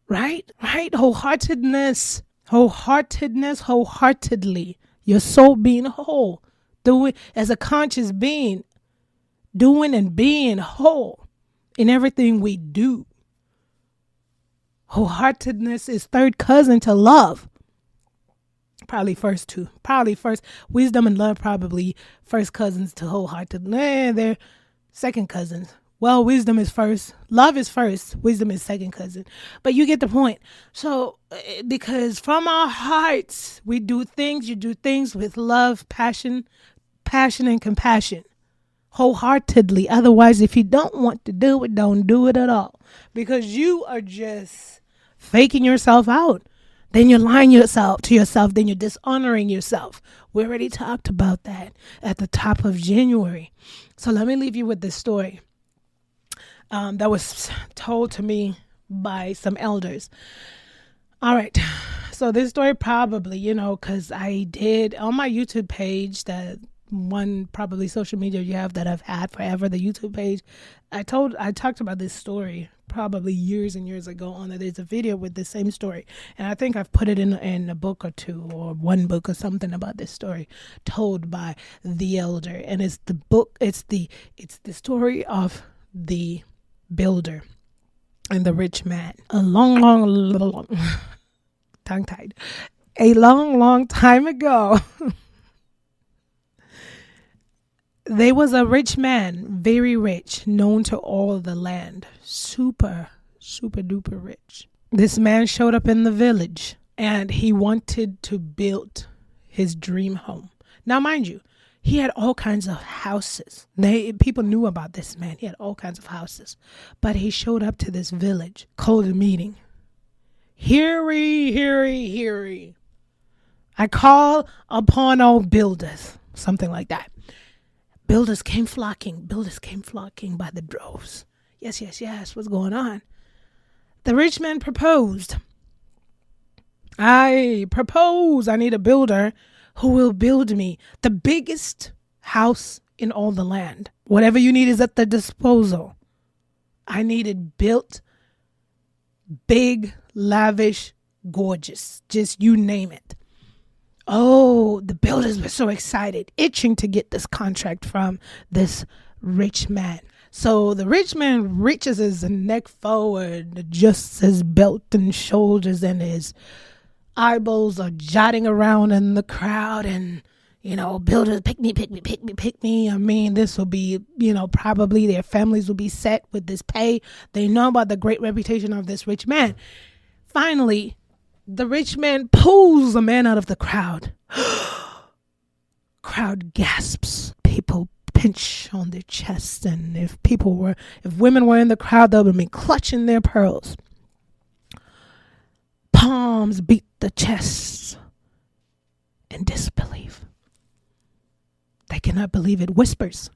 Speaker 2: Right? Wholeheartedness, wholeheartedly. Your soul being whole. Doing as a conscious being. Doing and being whole in everything we do. Wholeheartedness is third cousin to love. Probably first. Wisdom and love probably first cousins to wholeheartedness. They're second cousins. Well, wisdom is first. Love is first. Wisdom is second cousin. But you get the point. So, because from our hearts, we do things. You do things with love, passion and compassion. Wholeheartedly. Otherwise, if you don't want to do it, don't do it at all. Because you are just faking yourself out. Then you're lying to yourself. Then you're dishonoring yourself. We already talked about that at the top of January. So let me leave you with this story that was told to me by some elders. All right. So this story probably, because I did on my YouTube page, that one probably social media you have that I've had forever, the YouTube page. I talked about this story probably years and years ago on that. There's a video with the same story, and I think I've put it in a book or two, or one book or something about this story told by the elder. And it's the story of the builder and the rich man. A long tongue-tied. A long time ago. There was a rich man, very rich, known to all the land. Super duper rich. This man showed up in the village and he wanted to build his dream home. Now, mind you, he had all kinds of houses. People knew about this man. He had all kinds of houses. But he showed up to this village, called a meeting. Hear ye. I call upon all builders. Something like that. Builders came flocking by the droves. Yes. What's going on? The rich man proposed. I need a builder who will build me the biggest house in all the land. Whatever you need is at the disposal. I need it built big, lavish, gorgeous. Just you name it. Oh, the builders were so excited, itching to get this contract from this rich man. So the rich man reaches his neck forward, adjusts his belt and shoulders, and his eyeballs are jotting around in the crowd. And, builders, pick me, pick me, pick me, pick me. I mean, this will be, probably their families will be set with this pay. They know about the great reputation of this rich man. Finally, the rich man pulls the man out of the crowd. Crowd gasps. People pinch on their chests, and if women were in the crowd, they would be clutching their pearls. Palms beat the chests in disbelief. They cannot believe it. Whispers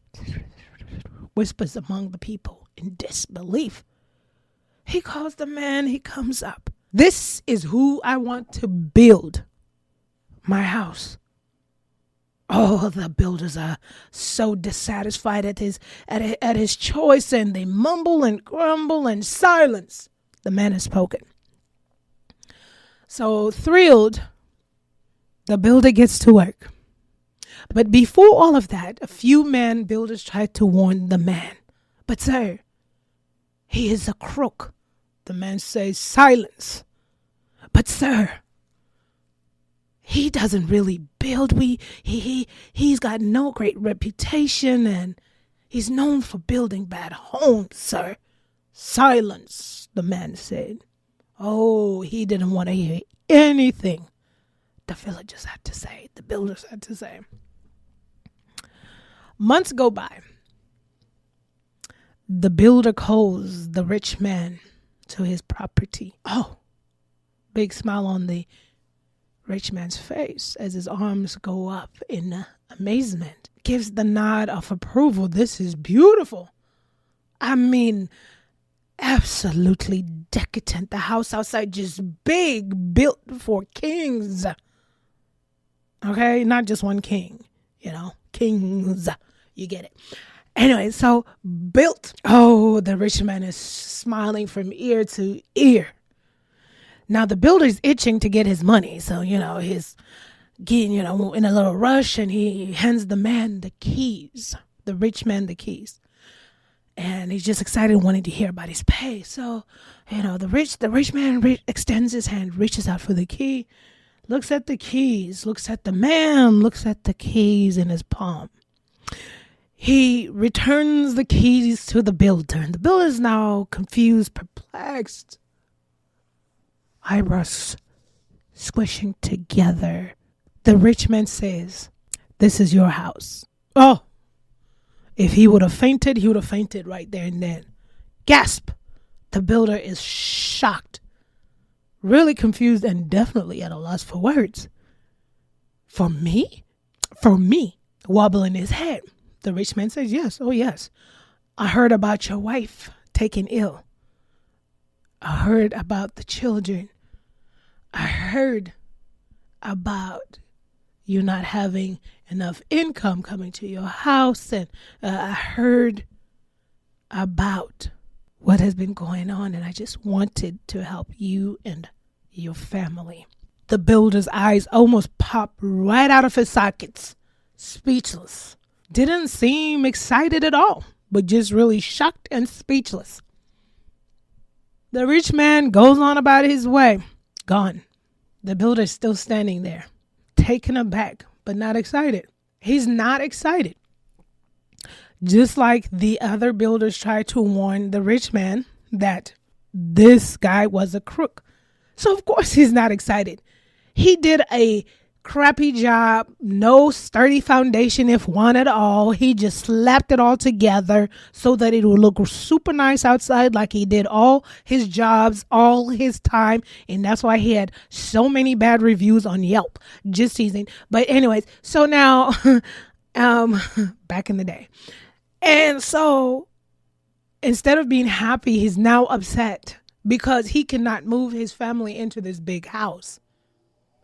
Speaker 2: among the people in disbelief. He calls the man. He comes up. This is who I want to build my house. Oh, the builders are so dissatisfied at his choice, and they mumble and grumble and silence. The man has spoken. So thrilled, the builder gets to work. But before all of that, a few builders tried to warn the man. But sir, he is a crook. The man says, silence. But sir, he doesn't really build. He's got no great reputation, and he's known for building bad homes, sir. Silence, the man said. Oh, he didn't want to hear anything the villagers had to say, the builders had to say. Months go by. The builder calls the rich man to his property. Oh, big smile on the rich man's face as his arms go up in amazement. Gives the nod of approval. This is beautiful. I mean, absolutely decadent. The house outside just big, built for kings. Okay, not just one king, kings. You get it. Anyway, so built. Oh, the rich man is smiling from ear to ear. Now the builder's itching to get his money, so he's getting in a little rush, and he hands the man the keys, the rich man the keys, and he's just excited, wanting to hear about his pay. So the rich man extends his hand, reaches out for the key, looks at the keys, looks at the man, looks at the keys in his palm. He returns the keys to the builder, and the builder is now confused, perplexed, eyebrows squishing together. The rich man says, "This is your house." Oh, if he would have fainted, he would have fainted right there and then. Gasp! The builder is shocked, really confused, and definitely at a loss for words. For me? Wobbling his head. The rich man says, "Yes, oh yes. I heard about your wife taking ill. I heard about the children. I heard about you not having enough income coming to your house, and I heard about what has been going on, and I just wanted to help you and your family." The builder's eyes almost popped right out of his sockets, speechless. Didn't seem excited at all, but just really shocked and speechless. The rich man goes on about his way, gone. The builder's still standing there, taken aback, but not excited. He's not excited. Just like the other builders tried to warn the rich man that this guy was a crook. So of course he's not excited. He did a crappy job, no sturdy foundation, if one at all. He just slapped it all together so that it would look super nice outside, like he did all his jobs, all his time, and that's why he had so many bad reviews on Yelp. Just teasing. But anyways, so now, back in the day. And so instead of being happy, he's now upset because he cannot move his family into this big house.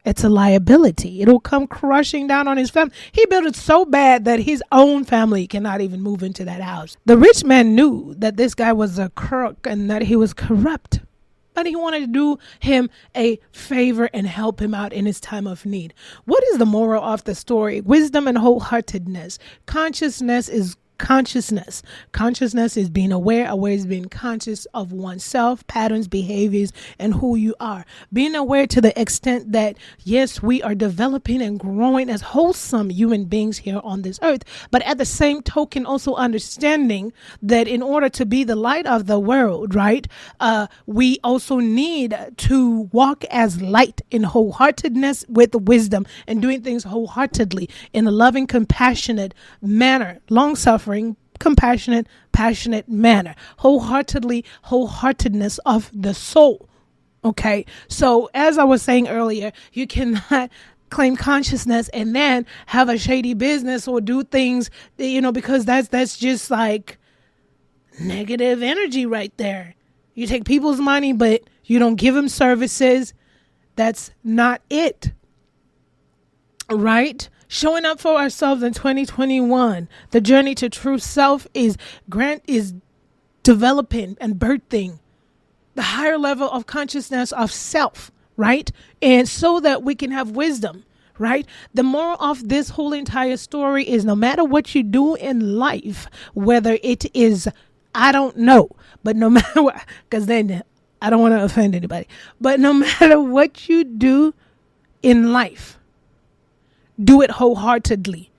Speaker 2: It's a liability. It'll come crushing down on his family. He built it so bad that his own family cannot even move into that house. The rich man knew that this guy was a crook and that he was corrupt, but he wanted to do him a favor and help him out in his time of need. What is the moral of the story? Wisdom and wholeheartedness. Consciousness is consciousness. Consciousness is being aware. Aware is being conscious of oneself, patterns, behaviors, and who you are. Being aware to the extent that, yes, we are developing and growing as wholesome human beings here on this earth. But at the same token, also understanding that in order to be the light of the world, right, we also need to walk as light in wholeheartedness with wisdom and doing things wholeheartedly in a loving, compassionate manner, long-suffering, compassionate, passionate manner, wholeheartedness of the soul. Okay. So as I was saying earlier, you cannot claim consciousness and then have a shady business or do things, because that's just like negative energy right there. You take people's money, but you don't give them services. That's not it. Right? Showing up for ourselves in 2021. The journey to true self is developing and birthing the higher level of consciousness of self, right? And so that we can have wisdom, right? The moral of this whole entire story is no matter what you do in life, whether it is, I don't know, but no matter what, because then I don't want to offend anybody, but no matter what you do in life, do it wholeheartedly.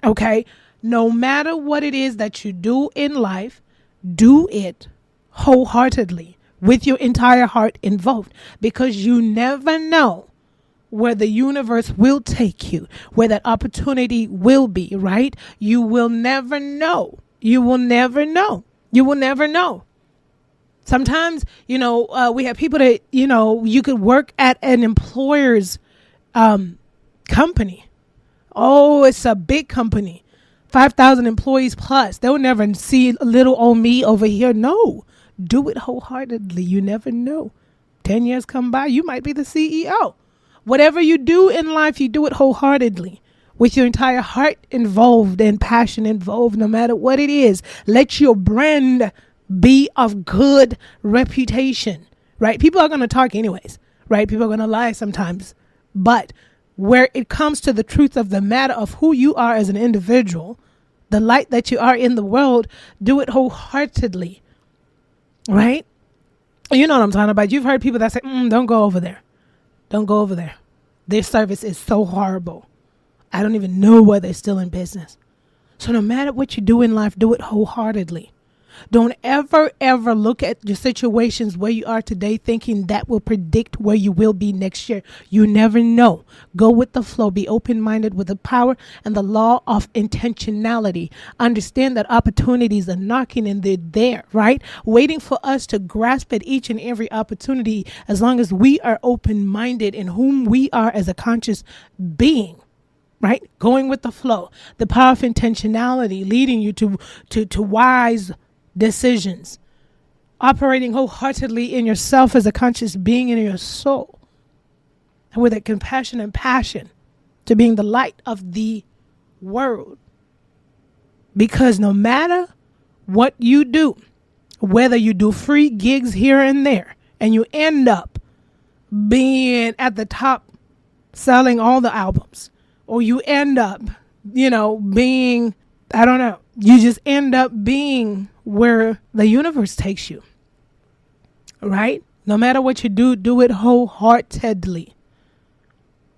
Speaker 2: Okay? No matter what it is that you do in life, do it wholeheartedly with your entire heart involved, because you never know where the universe will take you, where that opportunity will be, right? You will never know. You will never know. You will never know. Sometimes, we have people that, you could work at an employer's company. Oh, it's a big company. 5,000 employees plus. They'll never see little old me over here. No, do it wholeheartedly. You never know. 10 years come by, you might be the CEO. Whatever you do in life, you do it wholeheartedly with your entire heart involved and passion involved, no matter what it is. Let your brand be of good reputation, right? People are going to talk anyways, right? People are going to lie sometimes, but where it comes to the truth of the matter of who you are as an individual, the light that you are in the world, do it wholeheartedly, right? You know what I'm talking about. You've heard people that say, don't go over there. Don't go over there. Their service is so horrible. I don't even know why they're still in business. So no matter what you do in life, do it wholeheartedly. Don't ever look at your situations where you are today thinking that will predict where you will be next year. You never know. Go with the flow. Be open-minded with the power and the law of intentionality. Understand that opportunities are knocking and they're there, right? Waiting for us to grasp at each and every opportunity as long as we are open-minded in whom we are as a conscious being. Right? Going with the flow. The power of intentionality leading you to wise decisions, operating wholeheartedly in yourself as a conscious being in your soul, and with a compassion and passion to being the light of the world. Because no matter what you do, whether you do free gigs here and there, and you end up being at the top selling all the albums, or you end up, being, I don't know, you just end up being where the universe takes you, right? No matter what you do, do it wholeheartedly,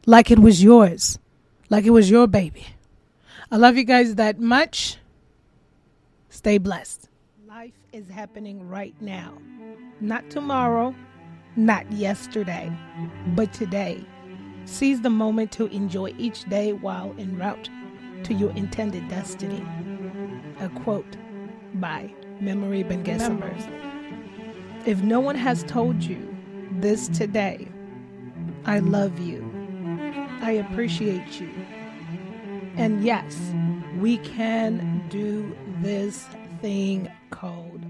Speaker 2: like it was yours, like it was your baby. I love you guys that much. Stay blessed. Life is happening right now, not tomorrow, not yesterday, but today. Seize the moment to enjoy each day while en route to your intended destiny. A quote by Memory Ben-Gessemer. If no one has told you this today, I love you. I appreciate you. And yes, we can do this thing called